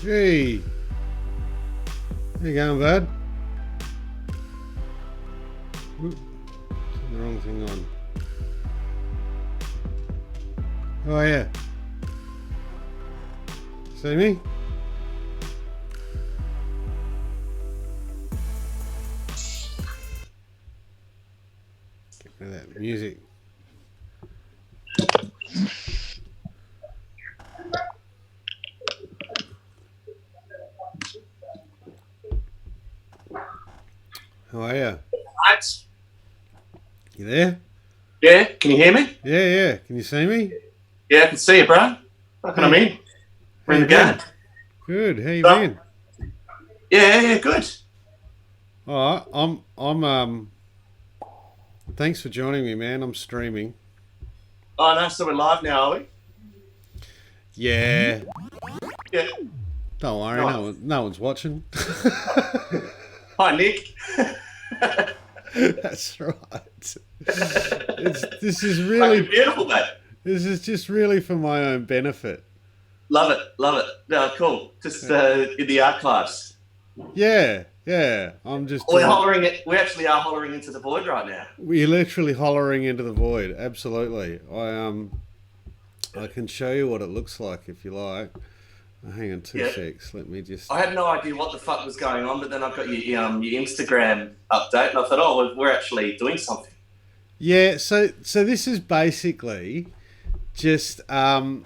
Hey, how you going, bud? Oop, the wrong thing on. Oh yeah. See me? Get rid of that music. How are you? Right. You there? Yeah, can you hear me? Yeah. Can you see me? Yeah, I can see you, bro. What can I mean? We're in the game. Good. How you been? Yeah, good. All right. I'm. Thanks for joining me, man. I'm streaming. Oh, no, so we're live now, are we? Yeah. Yeah. Don't worry. No one's watching. Hi, Nick. That's right. This is really beautiful, mate. This is just really for my own benefit. Love it. No, cool. Just in the archives. Yeah. I'm just. We're hollering it. We actually are hollering into the void right now. We're literally hollering into the void. Absolutely. I can show you what it looks like if you like. Hang on 2 secs. Let me just. I had no idea what the fuck was going on, but then I got your Instagram update, and I thought, oh, we're actually doing something. Yeah. So this is basically just. I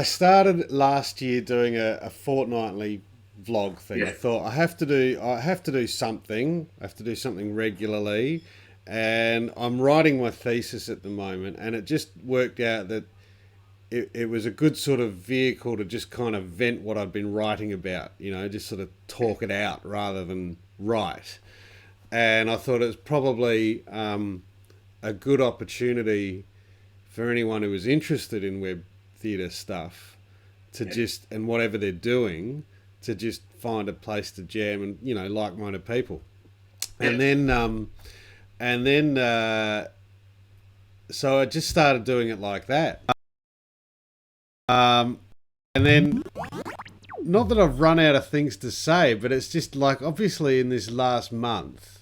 started last year doing a fortnightly vlog thing. Yeah. I thought I have to do something. I have to do something regularly, and I'm writing my thesis at the moment, and it just worked out that it was a good sort of vehicle to just kind of vent what I'd been writing about, just sort of talk it out rather than write. And I thought it was probably a good opportunity for anyone who was interested in web theatre stuff to just, and whatever they're doing, to just find a place to jam and, like-minded people. And then so I just started doing it like that. And then, not that I've run out of things to say, but it's just like, obviously in this last month,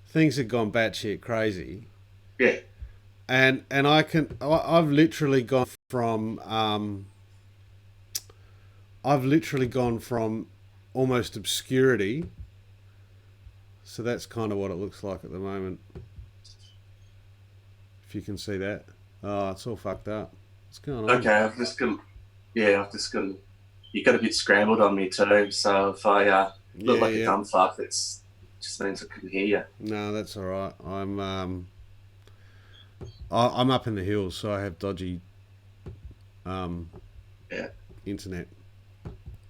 things have gone batshit crazy. Yeah. And I've literally gone from almost obscurity. So that's kind of what it looks like at the moment. If you can see that. Oh, it's all fucked up. What's going on? Okay, I've just got. You got a bit scrambled on me too. So if I look like a dumb fuck, it just means I couldn't hear you. No, that's all right. I'm up in the hills, so I have dodgy internet.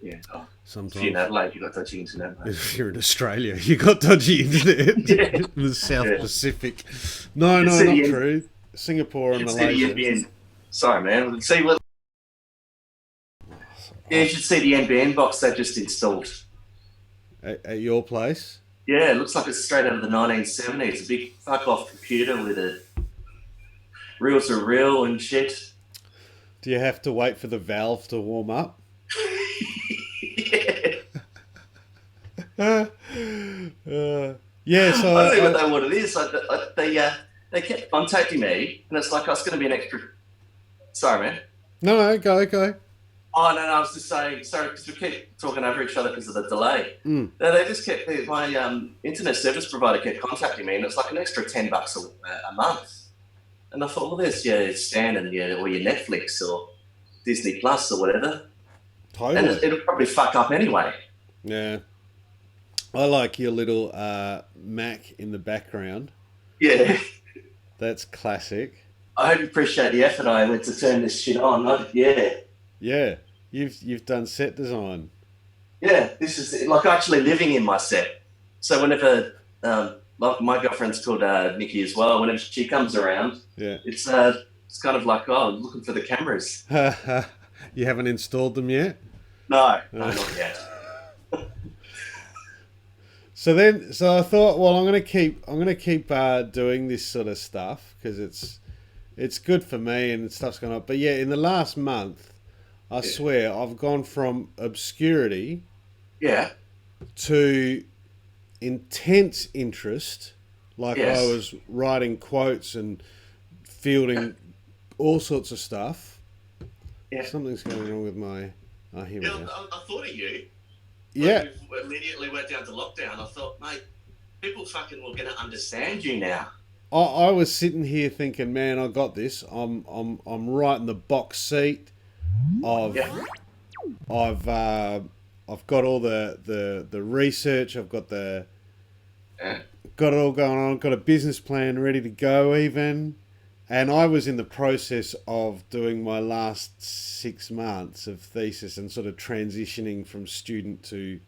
Yeah. Oh, sometimes. If you're in Adelaide, you got dodgy internet, mate. If you're in Australia, you got dodgy internet. Yeah. In the South Pacific. No, not true. Singapore and Malaysia. Sorry, man. See what? Yeah, you should see the NBN box they just installed. At your place? Yeah, it looks like it's straight out of the 1970s. A big fuck-off computer with a reel-to-reel and shit. Do you have to wait for the valve to warm up? Yeah, so I don't even know what it is. They kept contacting me, and it's like, oh, it's going to be an extra. Sorry, man. No, go. Oh, no, I was just saying, sorry, because we keep talking over each other because of the delay. Mm. No, they just kept, my internet service provider kept contacting me, and it's like an extra $10 a month. And I thought, well, there's your Stan and or your Netflix or Disney Plus or whatever. Totally. And it'll probably fuck up anyway. Yeah. I like your little Mac in the background. Yeah. That's classic. I hope you appreciate the effort I went to turn this shit on. Yeah. You've done set design. Yeah, this is like actually living in my set. So whenever my girlfriend's called Nikki as well, whenever she comes around, it's kind of like, oh, looking for the cameras. You haven't installed them yet? No, not yet. So I thought, well, I'm gonna keep doing this sort of stuff because it's good for me and stuff's going on. But yeah, in the last month, I swear, I've gone from obscurity to intense interest. Like I was writing quotes and fielding all sorts of stuff. Yeah. Something's going on with my... Oh, here we go. I thought of you. Yeah. We immediately went down to lockdown. I thought, mate, people fucking were going to understand you now. I was sitting here thinking, man, I got this. I'm right in the box seat. I've got all the research. I've got got it all going on. I've got a business plan ready to go even. And I was in the process of doing my last 6 months of thesis and sort of transitioning from student to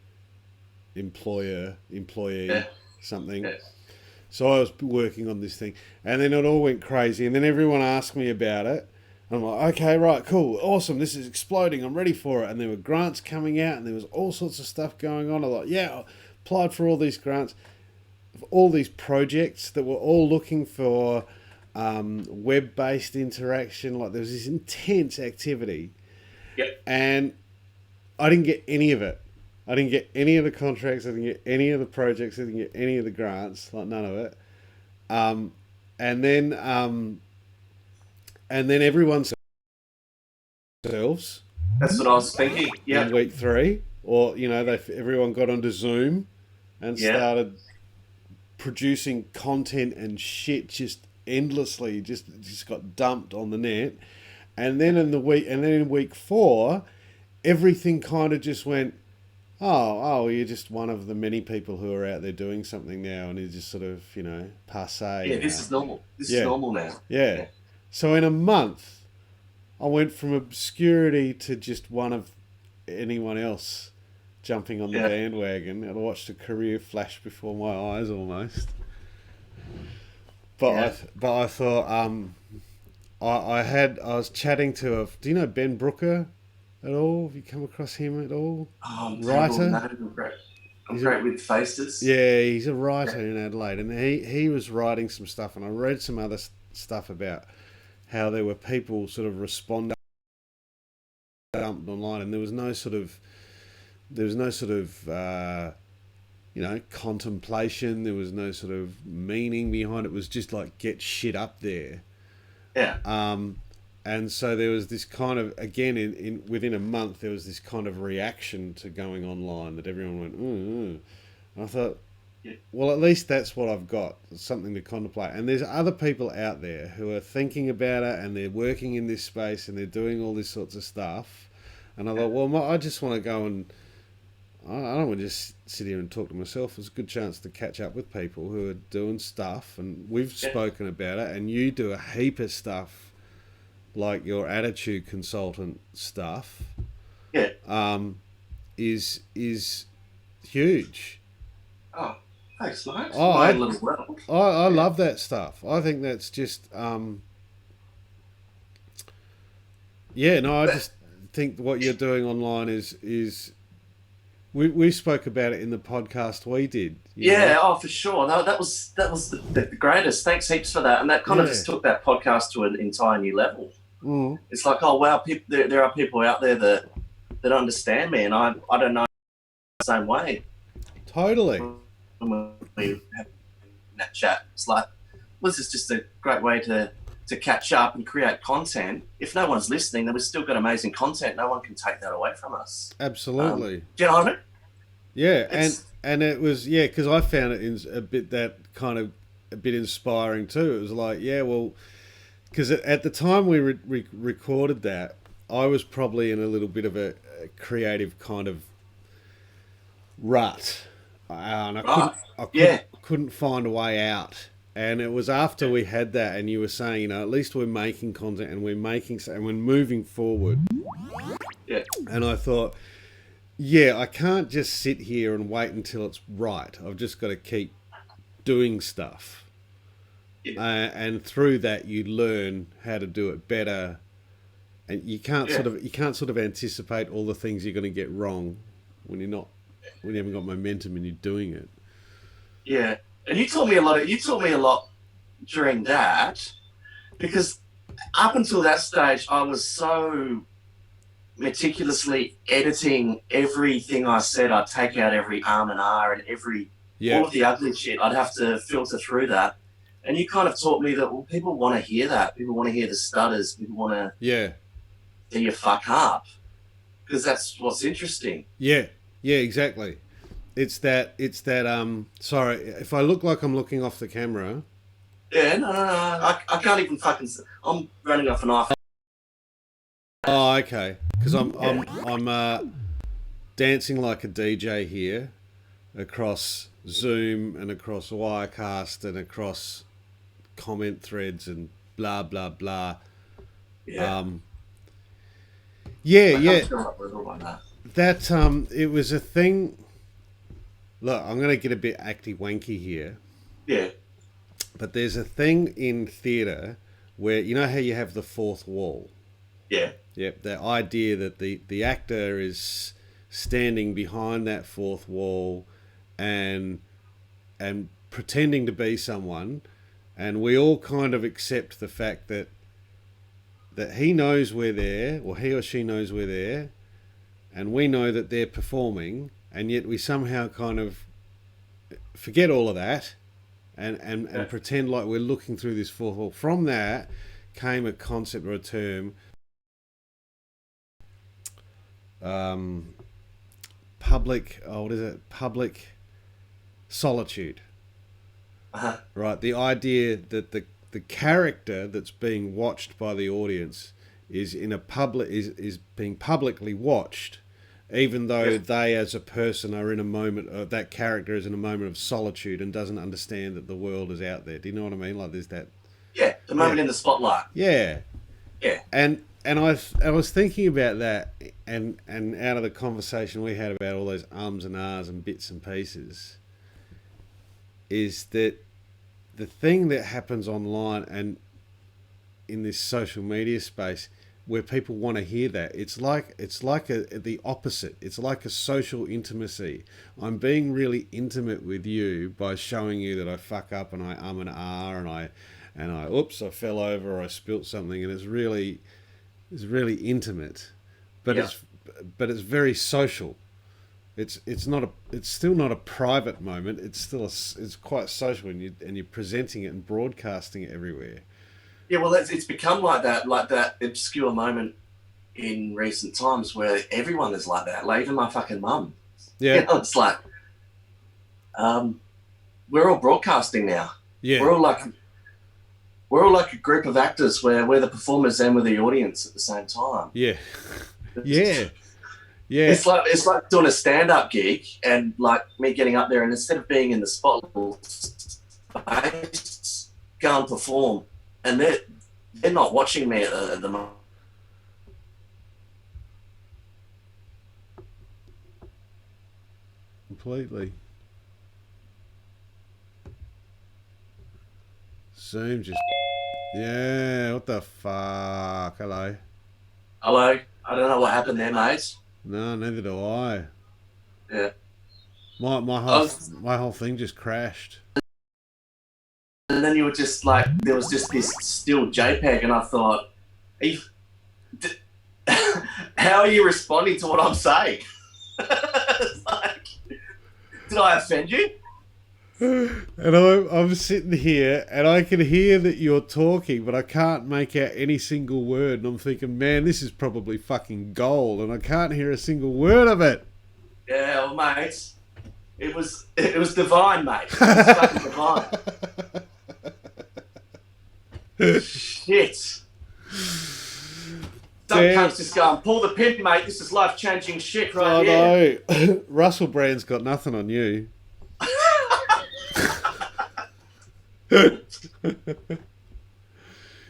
employee, something. Yeah. So I was working on this thing, and then it all went crazy, and then everyone asked me about it. I'm like, okay, right, cool, awesome, this is exploding, I'm ready for it. And there were grants coming out, and there was all sorts of stuff going on. I'm like, yeah, I applied for all these grants, all these projects that were all looking for web-based interaction. Like, there was this intense activity. Yep. And I didn't get any of it. I didn't get any of the contracts. I didn't get any of the projects. I didn't get any of the grants. Like, none of it. And then everyone themselves. That's what I was thinking. Yeah. In week 3, or everyone got onto Zoom and started producing content and shit just endlessly. Just got dumped on the net. And then in week 4, everything kind of just went, oh, you're just one of the many people who are out there doing something now, and it's just sort of, passe. Yeah, this is normal. This is normal now. Yeah. So in a month, I went from obscurity to just one of anyone else jumping on the bandwagon, and I watched a career flash before my eyes almost. But I thought, I was chatting to do you know Ben Brooker at all? Have you come across him at all? Writer? No, I'm great with faces. Yeah, he's a writer in Adelaide, and he was writing some stuff, and I read some other stuff about how there were people sort of responding online, and there was no sort of contemplation. There was no sort of meaning behind it. It was just like, get shit up there. Yeah. And so there was this kind of, again, within a month, there was this kind of reaction to going online that everyone went, And I thought, well, at least that's what I've got, something to contemplate. And there's other people out there who are thinking about it, and they're working in this space, and they're doing all this sorts of stuff. And I thought, well, I just want to go and, I don't want to just sit here and talk to myself. It's a good chance to catch up with people who are doing stuff, and we've spoken about it, and you do a heap of stuff, like your attitude consultant stuff, is huge. Oh, thanks, mate. I love that stuff. I think that's just, I just think what you're doing online is. We spoke about it in the podcast we did. For sure. No, that was the greatest. Thanks heaps for that. And that kind of just took that podcast to an entire new level. Mm. It's like, oh wow, there are people out there that understand me, and I don't know the same way. Totally. When we have that chat, it's like, well, this is just a great way to catch up and create content. If no one's listening, then we've still got amazing content. No one can take that away from us. Absolutely. Do you know what I mean? Yeah, and it was, because I found it a bit inspiring too. It was like, because at the time we recorded that, I was probably in a little bit of a creative kind of rut, and I couldn't find a way out. And it was after we had that, and you were saying, at least we're making content, and we're moving forward. Yeah. And I thought, I can't just sit here and wait until it's right. I've just got to keep doing stuff. Yeah. And through that, you learn how to do it better. And you can't sort of anticipate all the things you're going to get wrong when you haven't got momentum and you're doing it. Yeah. And you taught me a lot during that, because up until that stage, I was so meticulously editing everything I said. I'd take out every and R and all of the ugly shit. I'd have to filter through that. And you kind of taught me that, well, people want to hear that. People want to hear the stutters. People want to hear you fuck up, because that's what's interesting. Yeah, exactly. It's that, sorry, if I look like I'm looking off the camera. Yeah, no. I can't even fucking, I'm running off an iPhone. Oh, okay. Because I'm dancing like a DJ here across Zoom and across Wirecast and across comment threads and blah blah blah. Yeah. That it was a thing. Look, I'm gonna get a bit acty wanky here. Yeah. But there's a thing in theatre where, you know how you have the fourth wall? Yeah. Yep, the idea that the actor is standing behind that fourth wall and pretending to be someone, and we all kind of accept the fact that he knows we're there, or he or she knows we're there, and we know that they're performing, and yet we somehow kind of forget all of that and pretend like we're looking through this fourth wall. From that came a concept or a term, public solitude. Right, the idea that the character that's being watched by the audience is being publicly watched, even though they as a person are in a moment, that character is in a moment of solitude and doesn't understand that the world is out there. Do you know what I mean? Like there's that. Yeah, the moment in the spotlight. Yeah. Yeah. And I was thinking about that, and out of the conversation we had about all those ums and ahs and bits and pieces, is that the thing that happens online and in this social media space where people want to hear that, it's like the opposite. It's like a social intimacy. I'm being really intimate with you by showing you that I fuck up and I and ah and I oops, I fell over or I spilt something, and it's really intimate, but it's very social. It's still not a private moment. It's quite social, and you're presenting it and broadcasting it everywhere. Yeah, well, it's become like that obscure moment in recent times where everyone is like that. Like even my fucking mum. Yeah, it's like, we're all broadcasting now. Yeah, we're all like a group of actors where we're the performers and we're the audience at the same time. Yeah. It's like doing a stand-up gig and like me getting up there, and instead of being in the spotlight, go and perform, and they're not watching me at the moment. Completely. Zoom just... Yeah, what the fuck? Hello. I don't know what happened there, mate. No, neither do I. Yeah. My whole thing just crashed. And then you were just like, there was just this still JPEG, and I thought, how are you responding to what I'm saying? It's like, did I offend you? And I'm sitting here and I can hear that you're talking, but I can't make out any single word. And I'm thinking, man, this is probably fucking gold, and I can't hear a single word of it. Yeah, well, mate, it was divine, mate. It was fucking divine. Shit. Some cunts just going, pull the pin, mate. This is life-changing shit right here. No. Russell Brand's got nothing on you.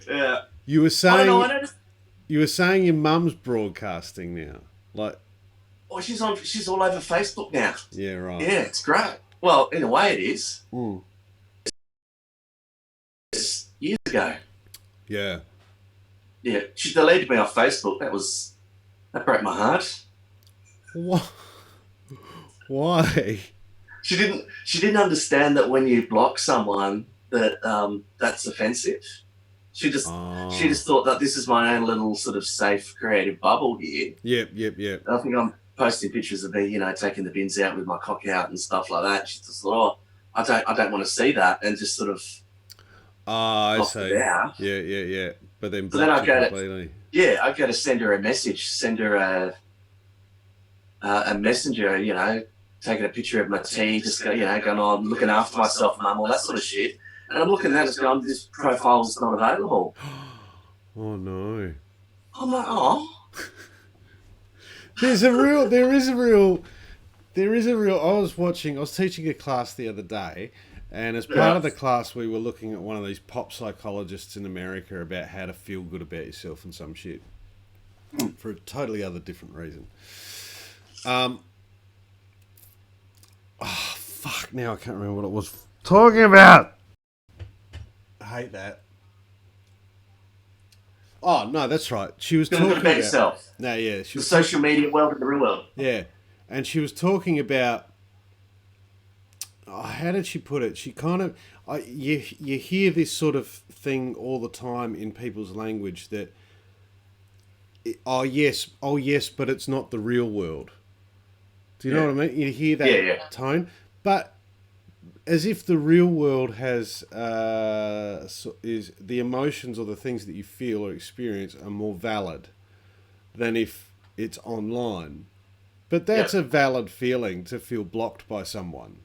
Yeah. You were saying your mum's broadcasting now, like. Oh, she's all over Facebook now. Yeah, right. Yeah, it's great. Well, in a way, it is. Mm. It's years ago. Yeah. Yeah, she deleted me off Facebook. That broke my heart. What? Why? She didn't understand that when you block someone that that's offensive. She just thought that this is my own little sort of safe creative bubble here. Yep. I think I'm posting pictures of me, taking the bins out with my cock out and stuff like that. She just thought, I don't want to see that, and just sort of I see. it out. Yeah. But then so then I go completely. I go to send her a message, send her a messenger, taking a picture of my tea, just going, going, looking after myself, mum, all that sort of shit. And I'm looking at it, going, this profile's not available. Oh no. I'm like, oh. There is a real. I was teaching a class the other day, and as part of the class, we were looking at one of these pop psychologists in America about how to feel good about yourself and some shit for a totally other different reason. Fuck! Now I can't remember what it was talking about. I hate that. Oh no, that's right. She was talking about yourself. No, yeah, she the was social media world and the real world. Yeah, and she was talking about. How did she put it? She kind of you hear this sort of thing all the time in people's language that. Oh yes, but it's not the real world. Do you know what I mean? You hear that tone, but as if the real world has is the emotions or the things that you feel or experience are more valid than if it's online. But that's a valid feeling to feel blocked by someone.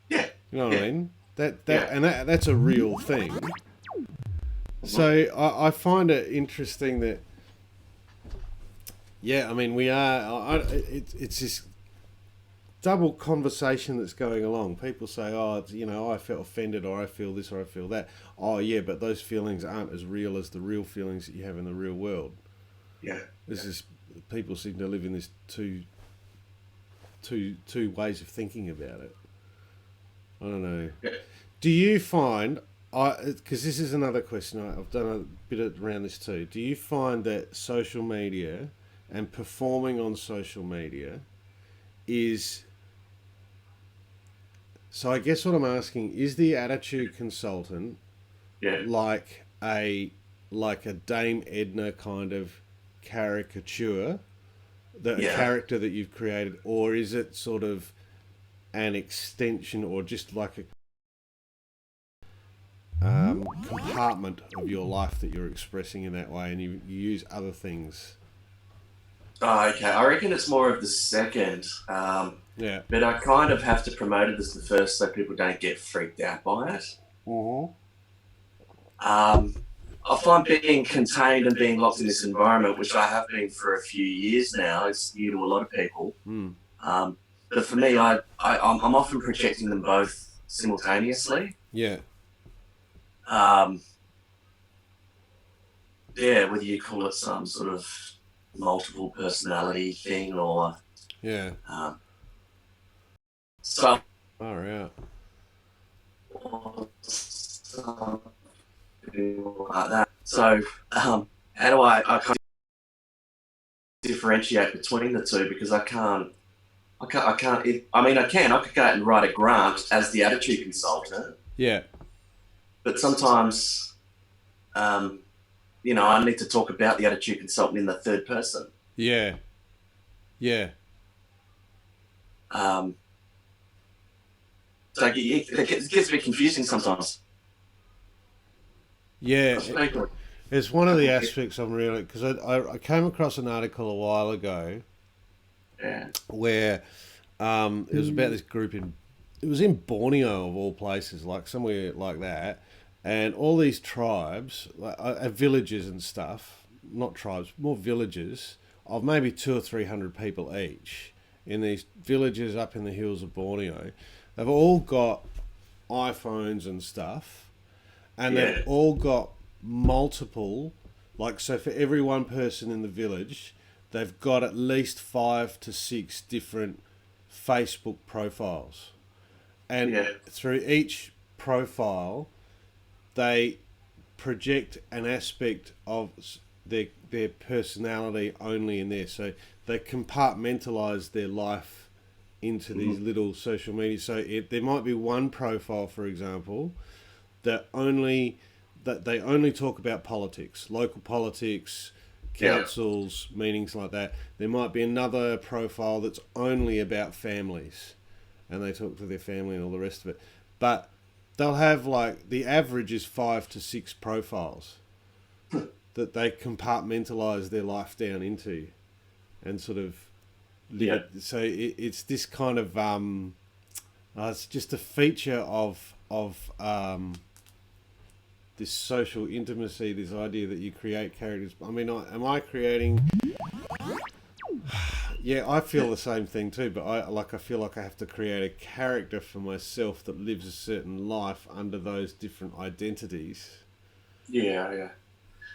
Yeah, you know what I mean. That's a real thing. So I find it interesting that. Yeah, I mean we are. It's this double conversation that's going along. People say, I felt offended, or I feel this, or I feel that. Oh, yeah, but those feelings aren't as real as the real feelings that you have in the real world. Yeah. People seem to live in this two ways of thinking about it. I don't know. Yeah. Do you find, because this is another question, I've done a bit around this too. Do you find that social media and performing on social media is... So I guess what I'm asking, is the attitude consultant like a Dame Edna kind of caricature, a character that you've created, or is it sort of an extension or just like a compartment of your life that you're expressing in that way, and you use other things? Oh, okay. I reckon it's more of the second. But I kind of have to promote it as the first so people don't get freaked out by it. Mm-hmm. I find being contained and being locked in this environment, which I have been for a few years now, it's new to a lot of people. But for me, I'm often projecting them both simultaneously. Yeah. Whether you call it some sort of multiple personality thing or so far out. Something like that. So how do I kind of differentiate between the two, because I can. I could go out and write a grant as the attitude consultant. Yeah. But sometimes, I need to talk about the attitude consultant in the third person. Yeah. Yeah. So it gets a bit confusing sometimes. Yeah. It's one of the aspects I'm really... Because I came across an article a while ago where it was about this group it was in Borneo of all places, like somewhere like that, and all these tribes, villages and stuff, not tribes, more villages of maybe 200 or 300 people each in these villages up in the hills of Borneo. They've all got iPhones and stuff, and they've all got multiple, so for every one person in the village, they've got at least 5 to 6 different Facebook profiles. And through each profile, they project an aspect of their personality only in there. So they compartmentalize their life into these little social media. So there might be one profile, for example, that only that they only talk about politics, local politics, councils, meetings like that. There might be another profile that's only about families, and they talk to their family and all the rest of it. But they'll have like, the average is 5 to 6 profiles that they compartmentalize their life down into, and sort of live it. So it's this kind of it's just a feature of this social intimacy, this idea that you create characters. I mean, am I creating? Yeah, I feel the same thing too, but I feel like I have to create a character for myself that lives a certain life under those different identities. Yeah.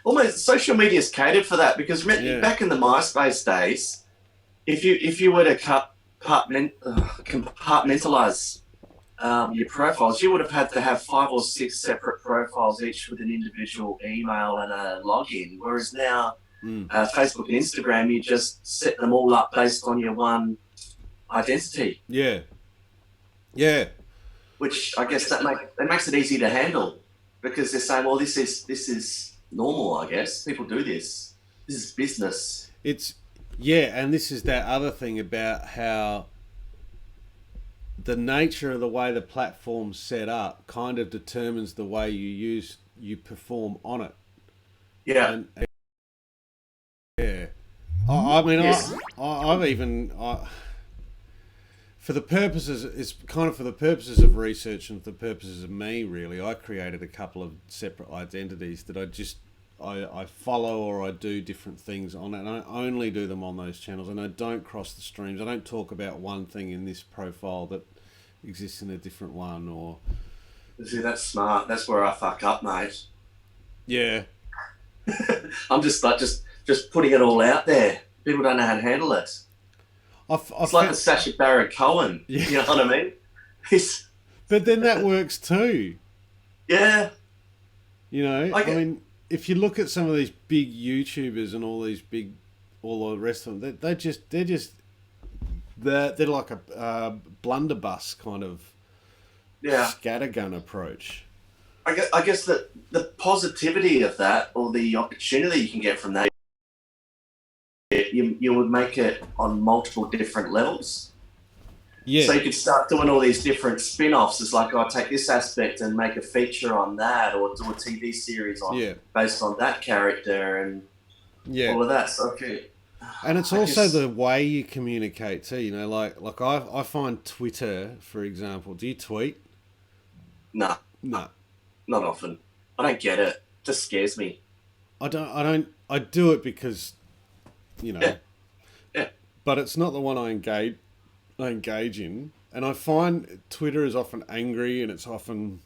Almost social media is catered for that, because back in the MySpace days, if you were to compartmentalize your profiles, you would have had to have 5 or 6 separate profiles, each with an individual email and a login. Whereas now, Facebook and Instagram, you just set them all up based on your one identity. Yeah. Which I guess that makes it easy to handle, because they're saying, well, this is normal. I guess people do this. This is business. And this is that other thing about how the nature of the way the platform's set up kind of determines the way you perform on it. Yeah. I mean, yes. I've even for the purposes of research and for the purposes of me, really, I created a couple of separate identities that I follow, or I do different things on it, and I only do them on those channels, and I don't cross the streams. I don't talk about one thing in this profile that exists in a different one, or... See, that's smart. That's where I fuck up, mate. Yeah. I'm just putting it all out there. People don't know how to handle it. It's like the Sacha Baron Cohen. Yeah. You know what I mean? But then that works too. Yeah. You know, I mean, if you look at some of these big YouTubers and all the rest of them, they're like a blunderbuss kind of scattergun approach. I guess that the positivity of that, or the opportunity you can get from that, you would make it on multiple different levels. Yeah. So you could start doing all these different spin-offs. It's like, I'll take this aspect and make a feature on that, or do a TV series based on that character, and all of that. So, okay. And it's also the way you communicate too. You know, like I find Twitter, for example. Do you tweet? No. No. Not often. I don't get it. It just scares me. I do it because, you know. Yeah. But it's not the one I engage in. And I find Twitter is often angry, and it's often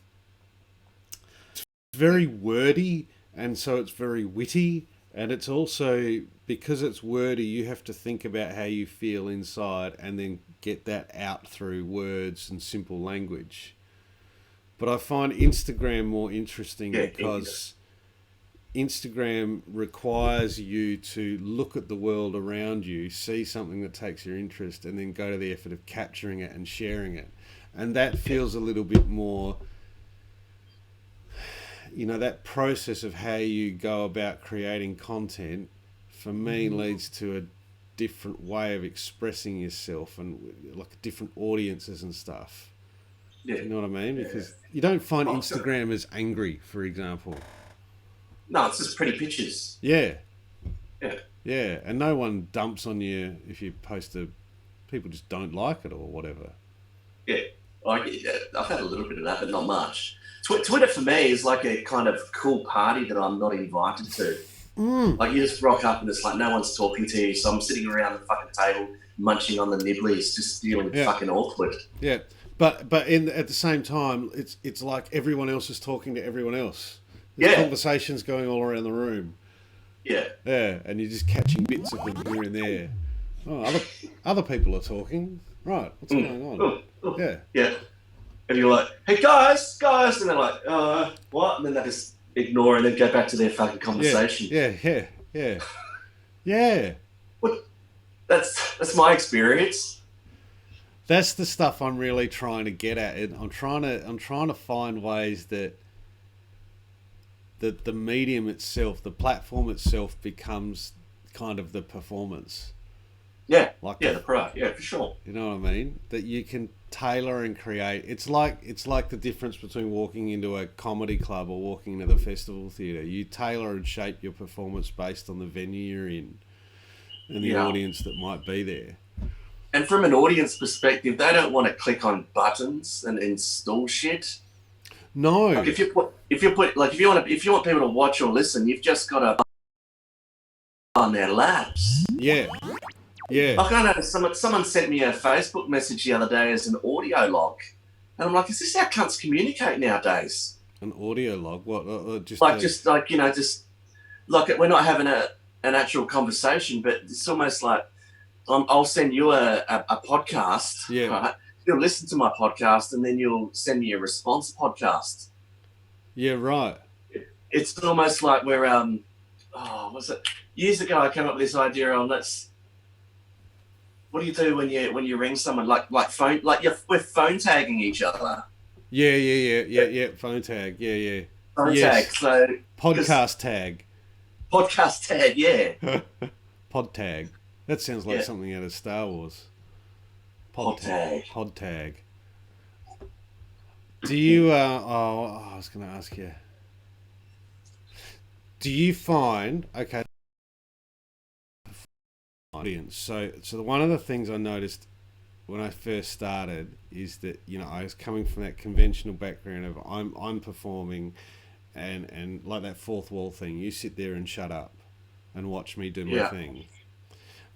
very wordy, and so it's very witty. And it's also, because it's wordy, you have to think about how you feel inside and then get that out through words and simple language. But I find Instagram more interesting because Instagram requires you to look at the world around you, see something that takes your interest, and then go to the effort of capturing it and sharing it. And that feels a little bit more, you know, that process of how you go about creating content, for me, leads to a different way of expressing yourself, and like different audiences and stuff. Yeah. You know what I mean? Because you don't find Instagram as angry, for example. No, it's just pretty pictures. Yeah. Yeah. Yeah, and no one dumps on you if you post people just don't like it or whatever. Yeah. I've had a little bit of that, but not much. Twitter for me is like a kind of cool party that I'm not invited to. Like, you just rock up and it's like no one's talking to you, so I'm sitting around the fucking table munching on the nibblies, just feeling fucking awkward. Yeah. But at the same time, it's like everyone else is talking to everyone else. There's conversations going all around the room. Yeah. Yeah, and you're just catching bits of them here and there. Oh, other people are talking. Right, what's going on? Yeah. Yeah. And you're like, hey, guys, and they're like, what? And then they just ignore and then go back to their fucking conversation. Yeah. What? That's my experience. That's the stuff I'm really trying to get at. I'm trying to find ways that that the medium itself, the platform itself, becomes kind of the performance. Yeah, the product. Yeah, for sure. You know what I mean? That you can tailor and create. It's like the difference between walking into a comedy club or walking into the festival theatre. You tailor and shape your performance based on the venue you're in and the audience that might be there. And from an audience perspective, they don't want to click on buttons and install shit. No. Like if you want people to watch or listen, you've just got to on their laps. Yeah. Yeah. Like I know someone sent me a Facebook message the other day as an audio log, and I'm like, is this how cunts communicate nowadays? An audio log? What? We're not having an actual conversation, but it's almost like I'll send you a podcast. Yeah. Right? You'll listen to my podcast, and then you'll send me a response podcast. Yeah. Right. It's almost like we're years ago I came up with this idea on what do you do when you ring someone like phone, like we're phone tagging each other? Yeah. Phone tag. Yeah. Phone tag. So podcast tag. Podcast tag. Yeah. Pod tag. That sounds like something out of Star Wars. Pod tag. Do you? I was going to ask you. Do you find audience? So one of the things I noticed when I first started is that I was coming from that conventional background of I'm performing, and like that fourth wall thing. You sit there and shut up, and watch me do my thing.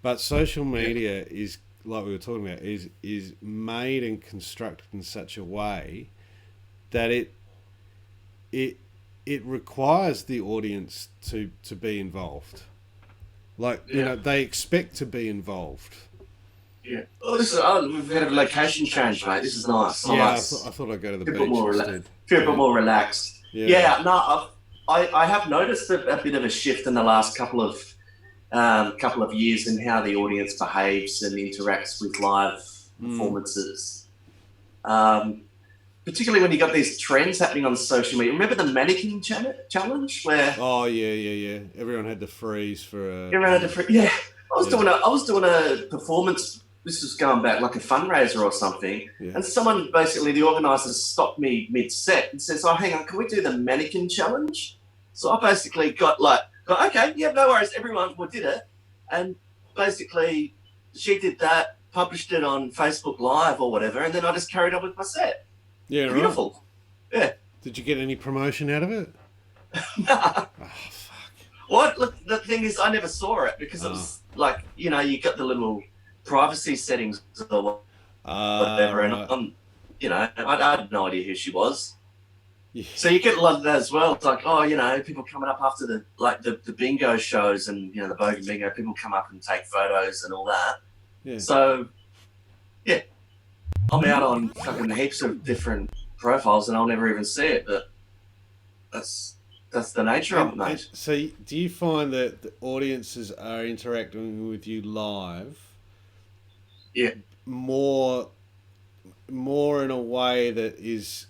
But social media is, like we were talking about, is made and constructed in such a way that it requires the audience to be involved. Like, they expect to be involved. Yeah. Oh, we've had a location change, mate. This is nice. Yeah, nice. I thought I'd go to the beach instead. Feel a bit more relaxed. Yeah. No, I have noticed a bit of a shift in the last couple of years in how the audience behaves and interacts with live performances. Particularly when you got these trends happening on social media. Remember the mannequin challenge where? Oh yeah. Everyone had to freeze for. Yeah. I was doing a performance. This was going back like a fundraiser or something, and someone basically, the organisers, stopped me mid-set and says, "Oh, hang on, can we do the mannequin challenge?" So I basically got okay, yeah, no worries, everyone, we did it, and basically she did that, published it on Facebook Live or whatever, and then I just carried on with my set. Yeah, beautiful. Right. Yeah. Did you get any promotion out of it? Nah. Oh, fuck. What? Look, the thing is, I never saw it because it was like, you got the little privacy settings or whatever, right. And I had no idea who she was. Yeah. So you get a lot of that as well. It's like, people coming up after the bingo shows and the Bogan bingo, people come up and take photos and all that. Yeah. So, yeah. I'm out on fucking heaps of different profiles and I'll never even see it, but that's the nature of it, mate. So do you find that the audiences are interacting with you live? Yeah. More in a way that is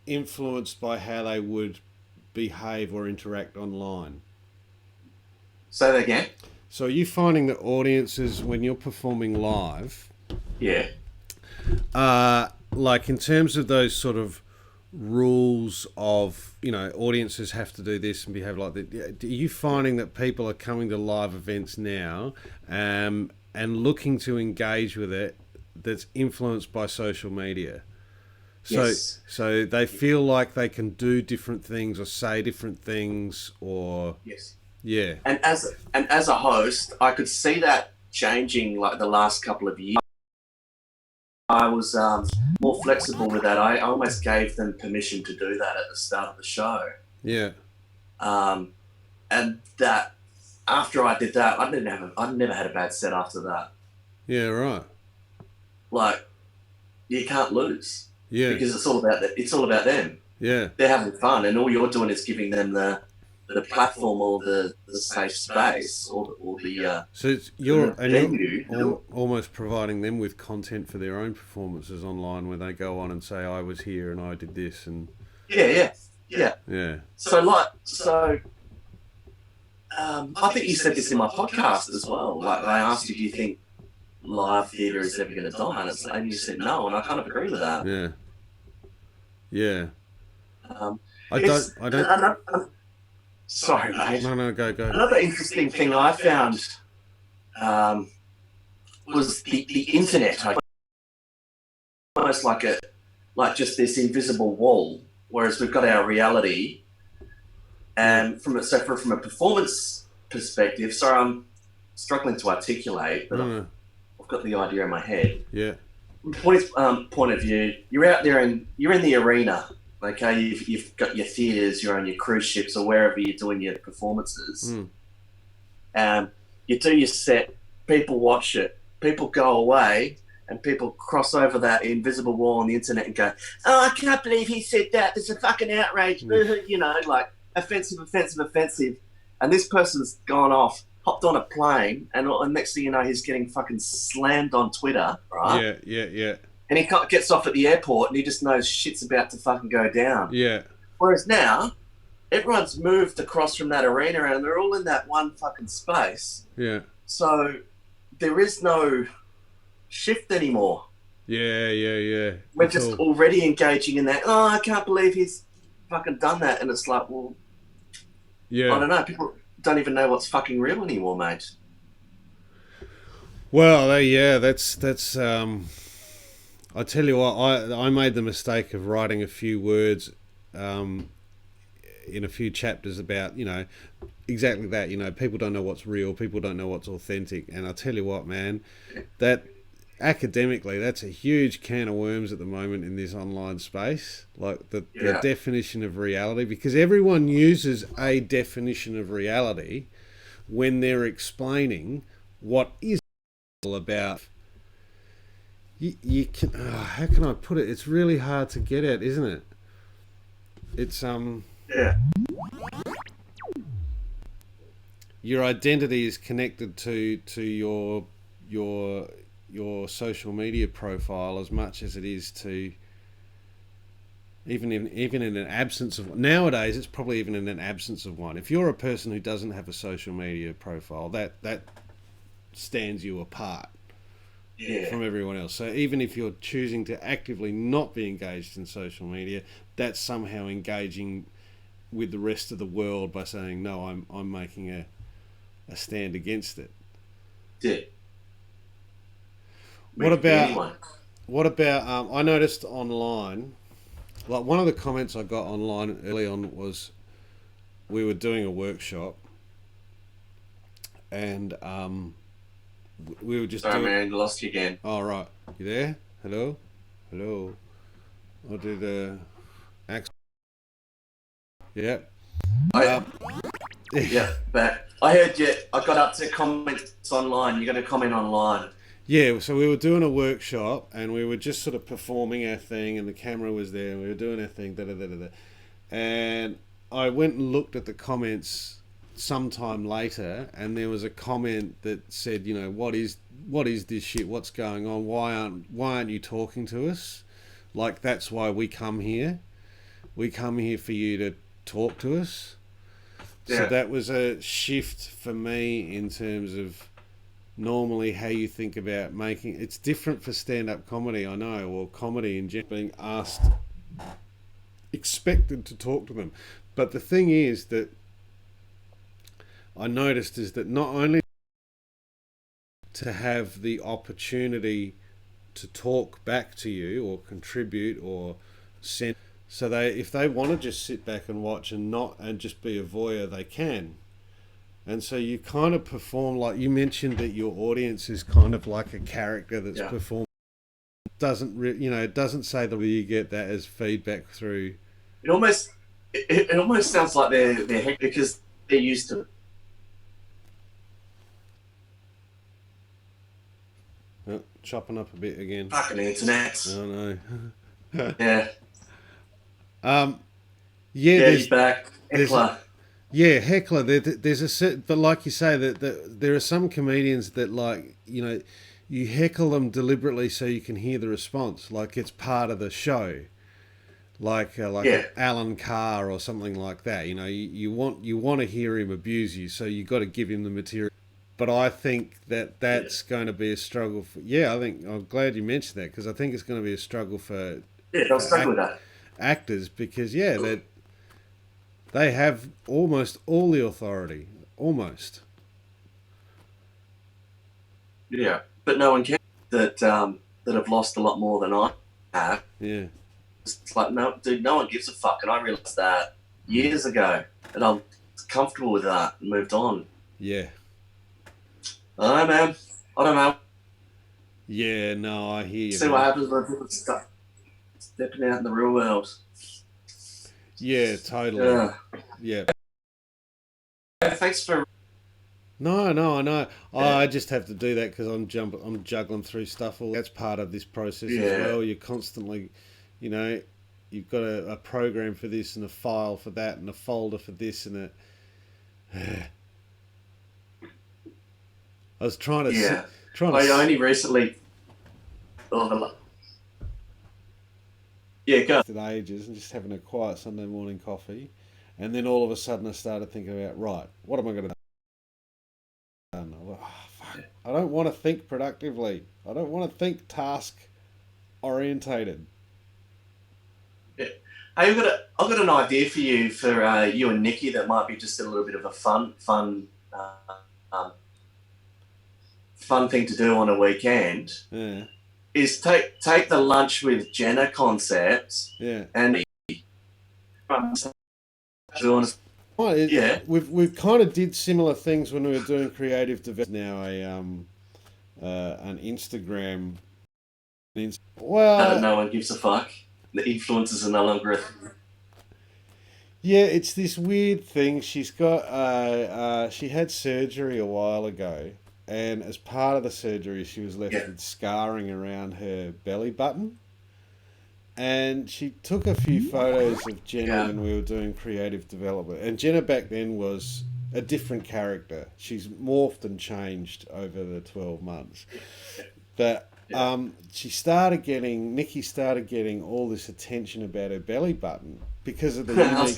influenced by how they would behave or interact online? Say that again? So are you finding that audiences, when you're performing live... Yeah. Like in terms of those sort of rules of, audiences have to do this and behave like that. Are you finding that people are coming to live events now and looking to engage with it that's influenced by social media? So they feel like they can do different things or say different things or... Yes. Yeah. And as a host, I could see that changing like the last couple of years. I was more flexible with that. I almost gave them permission to do that at the start of the show. Yeah. And that after I did that, I never had a bad set after that. Yeah, right. Like, you can't lose. Yeah. Because it's all about them. Yeah. They're having fun, and all you're doing is giving them the platform or the safe space or the so you're almost providing them with content for their own performances online where they go on and say I was here and I did this and yeah Yeah. Yeah. I think you said this in my podcast as well. Like, I asked you, do you think live theatre is ever going to die? And you said no, and I kind of agree with that. Yeah. Yeah. I don't. Sorry, mate. No, go. Another interesting thing I found was the internet. Almost like just this invisible wall, whereas we've got our reality. And from a performance perspective, sorry, I'm struggling to articulate, but I've got the idea in my head. Yeah. From point of view, you're out there and you're in the arena. Okay, you've got your theatres, you're on your cruise ships or wherever you're doing your performances. You do your set, people watch it, people go away, and people cross over that invisible wall on the internet and go, "Oh, I can't believe he said that. There's a fucking outrage." You know, like offensive. And this person's gone off, hopped on a plane, and next thing you know, he's getting fucking slammed on Twitter, right? Yeah. And he gets off at the airport and he just knows shit's about to fucking go down. Yeah. Whereas now, everyone's moved across from that arena and they're all in that one fucking space. Yeah. So there is no shift anymore. Yeah. We're just already engaging in that. Oh, I can't believe he's fucking done that. And it's like, well, I don't know. People don't even know what's fucking real anymore, mate. Well, that's. I tell you what, I made the mistake of writing a few words in a few chapters about, exactly that. People don't know what's real, people don't know what's authentic. And I tell you what, man, that academically, that's a huge can of worms at the moment in this online space. Like the definition of reality, because everyone uses a definition of reality when they're explaining what is about. You can, how can I put it? It's really hard to get at, isn't it? It's your identity is connected to your social media profile as much as it is to even in an absence of one. Nowadays it's probably even in an absence of one. If you're a person who doesn't have a social media profile, that stands you apart from everyone else. So even if you're choosing to actively not be engaged in social media, that's somehow engaging with the rest of the world by saying, no, I'm making a stand against it. Yeah. What about I noticed online, like one of the comments I got online early on was, we were doing a workshop and we were just Sorry, man, lost you again. Oh, right. You there? Hello? I did accent. Yeah. Yeah, but I heard you. I got up to comments online. You're going to comment online. Yeah, so we were doing a workshop and we were just sort of performing our thing and the camera was there and we were doing our thing, and I went and looked at the comments sometime later and there was a comment that said, what is this shit? What's going on? Why aren't you talking to us? Like, that's why we come here. We come here for you to talk to us. Yeah. So that was a shift for me in terms of normally how you think about making it's different for stand-up comedy, I know, or comedy in general, being expected to talk to them. But the thing is that I noticed is that not only to have the opportunity to talk back to you or contribute or send, so if they want to just sit back and watch and just be a voyeur, they can. And so you kind of perform, like you mentioned, that your audience is kind of like a character that's performed. It doesn't say that you get that as feedback through. It almost sounds like they're heck because they're used to. Oh, chopping up a bit again. Fucking internet. Oh no. Yeah. He's back. Heckler. Heckler. There's a certain, but like you say, that there are some comedians that, like, you heckle them deliberately so you can hear the response, like it's part of the show. like an Alan Carr or something like that. You know, you want to hear him abuse you, so you got to give him the material. But I think that's going to be a struggle for. Yeah, I think I'm glad you mentioned that, because I think it's going to be a struggle for actors, because that they have almost all the authority, almost. Yeah, but no one cares that have lost a lot more than I have. Yeah. It's like, no, dude, no one gives a fuck. And I realised that years ago. And I'm comfortable with that and moved on. Yeah. I don't know, man. I don't know. Yeah, no, I hear you. See what happens when people start stepping out in the real world. Yeah, totally. Yeah. Thanks for... No, I know. I just have to do that because I'm juggling through stuff. That's part of this process as well. You're constantly, you've got a program for this and a file for that and a folder for this and a... I was trying to... I only recently... go. Ages and just having a quiet Sunday morning coffee, and then all of a sudden I started thinking about, right, what am I going to do? I don't want to think productively. I don't want to think task orientated. Yeah. Hey, I've got an idea for you you and Nikki that might be just a little bit of a fun thing to do on a weekend. Yeah. Is take the lunch with Jenna concept. Yeah. And we've kind of did similar things when we were doing creative development. Now an Instagram. Well, no one gives a fuck. The influencers are no longer a thing. Yeah, it's this weird thing. She's got she had surgery a while ago, and as part of the surgery she was left with scarring around her belly button. And she took a few photos of Jenna when we were doing creative development. And Jenna back then was a different character. She's morphed and changed over the 12 months. But Nikki started getting all this attention about her belly button because of the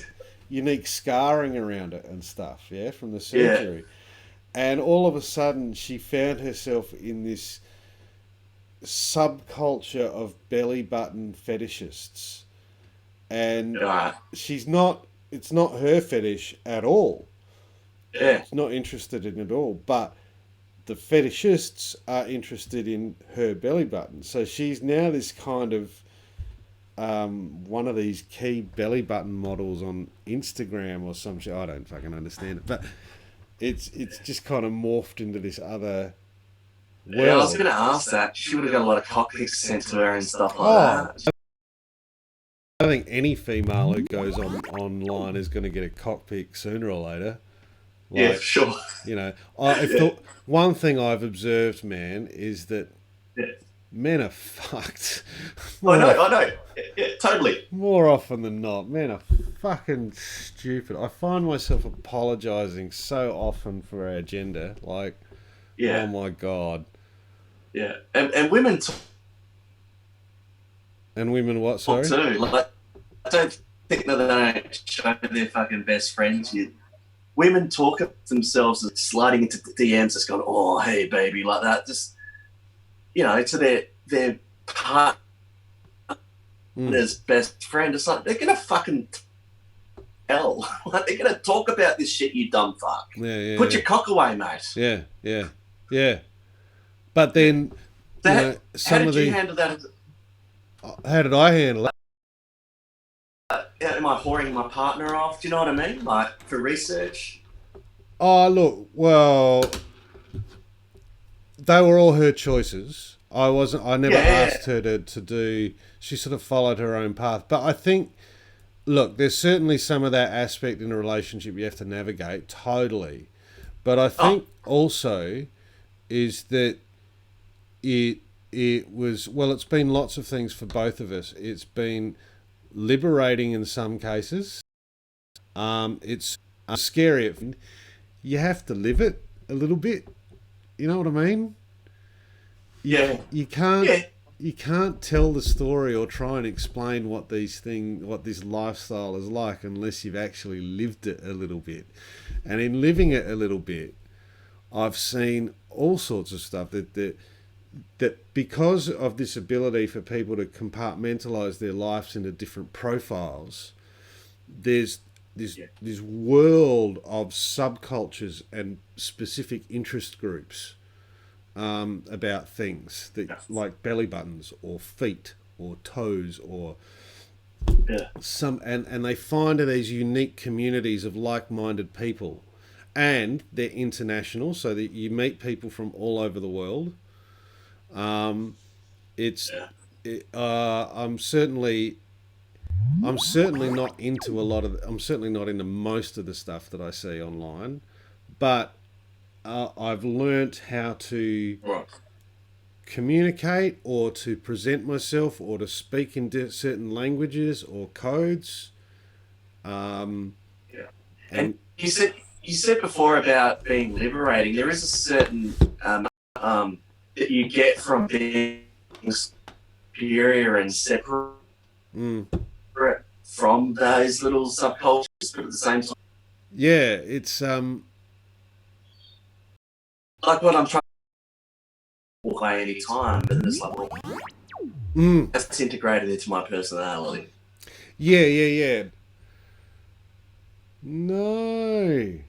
unique scarring around it and stuff, from the surgery. Yeah. And all of a sudden she found herself in this subculture of belly button fetishists, and it's not her fetish at all. She's not interested in it at all, but the fetishists are interested in her belly button. So she's now this kind of one of these key belly button models on Instagram or some shit. I don't fucking understand it, but it's just kind of morphed into this other. Well, I was going to ask that. She would have got a lot of cock pics sent to her and stuff like that. I think any female who goes online is going to get a cock pic sooner or later. For sure. One thing I've observed, man, is that men are fucked. I know. Yeah, totally. More often than not, men are fucking stupid. I find myself apologising so often for our gender. Like, oh my God. Yeah, and women and women what? Sorry. Too. Like, I don't think that they don't show their fucking best friends yet. Women talk of themselves as sliding into the DMs, just going, "Oh, hey, baby," like that. Just to their partner's best friend. It's like they're gonna fucking hell. Like, they're gonna talk about this shit, you dumb fuck. Put your cock away, mate. Yeah. But then, how did you handle that? How did I handle it? Am I whoring my partner off? Do you know what I mean? Like, for research? Oh, look, well, they were all her choices. I never asked her to do, she sort of followed her own path. But I think, look, there's certainly some of that aspect in a relationship you have to navigate, totally. But I think also is that it was, well, it's been lots of things for both of us. It's been liberating in some cases. It's scary. You have to live it a little bit. You know what I mean? You can't you can't tell the story or try and explain what this lifestyle is like unless you've actually lived it a little bit. And in living it a little bit, I've seen all sorts of stuff that because of this ability for people to compartmentalize their lives into different profiles, there's this world of subcultures and specific interest groups about things that, like belly buttons or feet or toes or and they find these unique communities of like-minded people, and they're international, so that you meet people from all over the world. I'm certainly not into I'm certainly not into most of the stuff that I see online, but I've learnt how to communicate or to present myself or to speak in certain languages or codes. And you said before about being liberating. There is a certain that you get from being superior and separate from those little subcultures, but at the same time. Yeah, it's like what I'm trying to walk away any time, but then it's like, well, that's integrated into my personality. Yeah. No.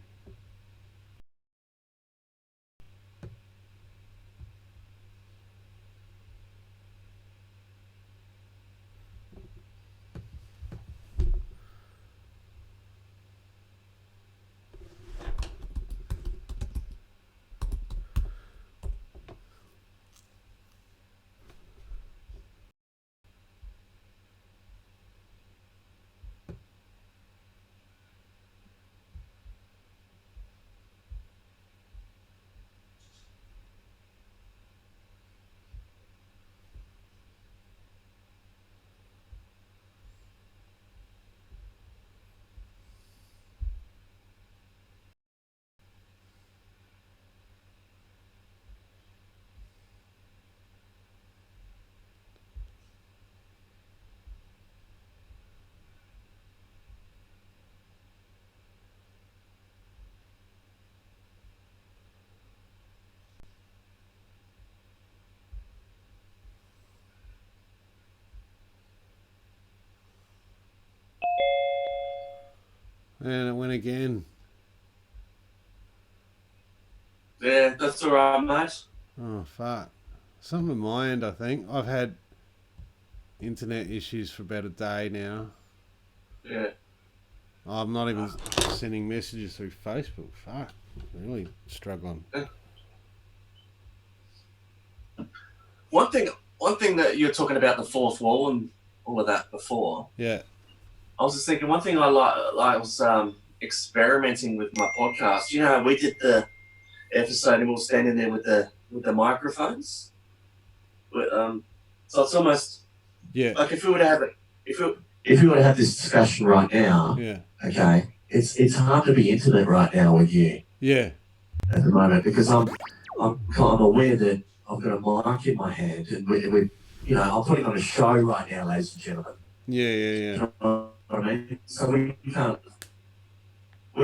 And it went again. Yeah, that's all right, mate. Oh, fuck. Something on my end, I think. I've had internet issues for about a day now. Yeah. I'm not even sending messages through Facebook. Fuck. Really struggling. Yeah. One thing that you're talking about, the fourth wall and all of that before. Yeah. I was just thinking, one thing I was experimenting with my podcast. You know, we did the episode and we were standing there with the microphones. So it's almost like if we were to have this discussion right now. Yeah. Okay. It's hard to be intimate right now with you. Yeah. At the moment, because I'm aware that I've got a mic in my hand and we I'm putting on a show right now, ladies and gentlemen. Yeah. You know what I mean? So we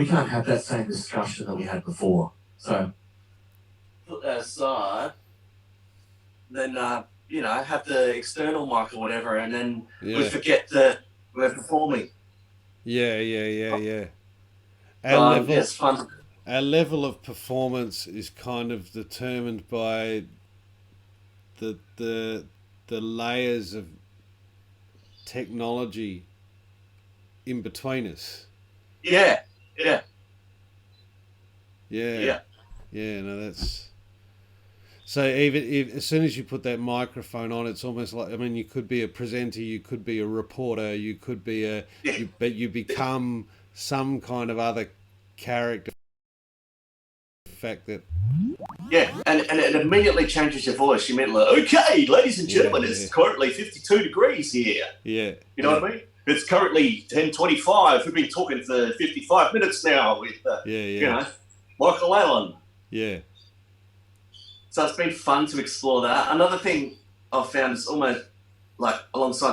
can't have that same discussion that we had before. So put that aside, then have the external mic or whatever, and then we forget that we're performing. Yeah. Our level of performance is kind of determined by the layers of technology in between us. Yeah. No, that's so. Even if, as soon as you put that microphone on, it's almost like, I mean, you could be a presenter, you could be a reporter, you could be but you become some kind of other character. The fact that and it immediately changes your voice. You meant like, okay, ladies and gentlemen, it's currently 52 degrees here. Yeah, you know what I mean. It's currently 10:25. We've been talking for 55 minutes now with Michael Allen. Yeah. So it's been fun to explore that. Another thing I've found it's almost like alongside